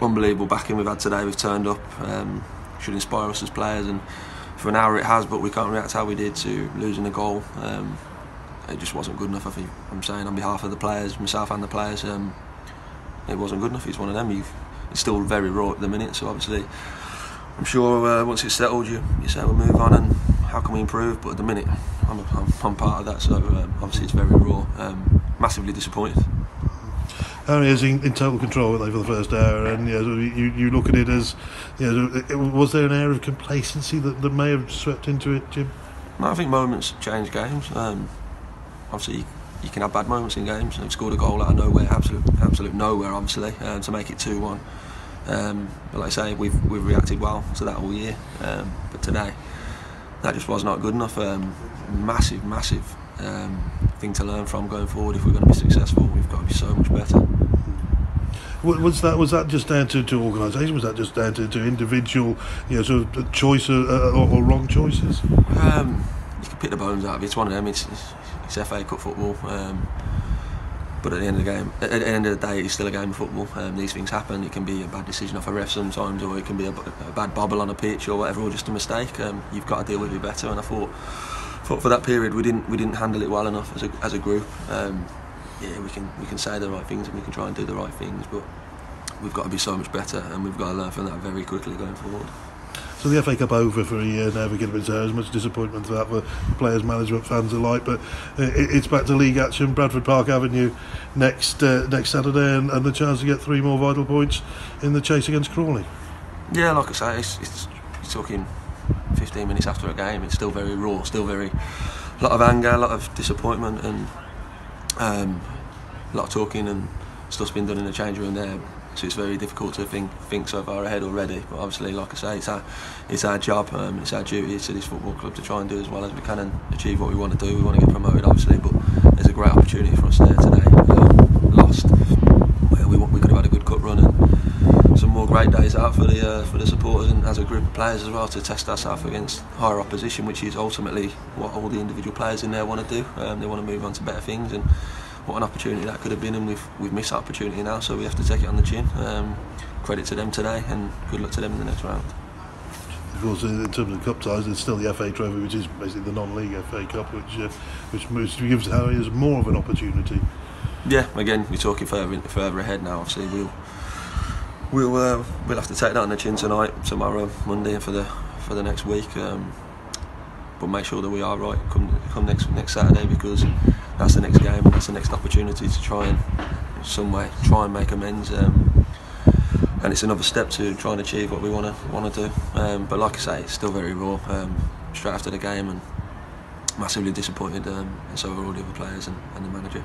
unbelievable backing we've had today. We've turned up. Should inspire us as players, and for an hour it has, but we can't react how we did to losing a goal. It just wasn't good enough. I think I'm saying on behalf of the players, myself and the players, it wasn't good enough. It's one of them. It's still very raw at the minute, so obviously I'm sure once it's settled you say we'll move on and how can we improve, but at the minute I'm part of that, so obviously it's very raw. Massively disappointed. Harriers in total control for the first hour, and you look at it as, was there an air of complacency that may have swept into it, Jim? No, I think moments change games. Obviously you can have bad moments in games. They've scored a goal out of nowhere, absolute nowhere, obviously, to make it 2-1. But like I say, we've reacted well to that all year. But today, that just was not good enough. Massive thing to learn from going forward. If we're going to be successful, we've got to be so much better. Was that just down to organisation? Was that just down to individual, sort of choice or wrong choices? You can pick the bones out of it. It's one of them. It's FA Cup football. But at the end of the day, it's still a game of football. These things happen. It can be a bad decision off a ref sometimes, or it can be a bad bobble on a pitch or whatever, or just a mistake. You've got to deal with it better. And I thought for that period we didn't handle it well enough as a group. We can say the right things and we can try and do the right things, but we've got to be so much better, and we've got to learn from that very quickly going forward. So the FA Cup over for a year now. We get a bit of much disappointment for that for players, management, fans alike. But it's back to league action. Bradford Park Avenue next Saturday, and the chance to get 3 more vital points in the chase against Crawley. Yeah, like I say, it's talking 15 minutes after a game. It's still very raw, still a lot of anger, a lot of disappointment, and a lot of talking and stuff's been done in the change room there. So it's very difficult to think so far ahead already. But obviously, like I say, it's our job, it's our duty to this football club to try and do as well as we can and achieve what we want to do. We want to get promoted, obviously, but there's a great opportunity for us there today. Lost. We could have had a good cup run and some more great days out for the supporters and as a group of players as well, to test ourselves against higher opposition, which is ultimately what all the individual players in there want to do. They want to move on to better things, and what an opportunity that could have been, and we've missed that opportunity now, so we have to take it on the chin. Credit to them today, and good luck to them in the next round. Of course, in terms of cup ties, there's still the FA Trophy, which is basically the non-league FA Cup, which gives Harriers more of an opportunity. Yeah, again, we're talking further ahead now. Obviously, we'll have to take that on the chin tonight, tomorrow, Monday, and for the next week. But make sure that we are right come next Saturday, because that's the next game, that's the next opportunity to try and in some way make amends. And it's another step to try and achieve what we want to do. But like I say, it's still very raw. Straight after the game, and massively disappointed, and so are all the other players and the manager.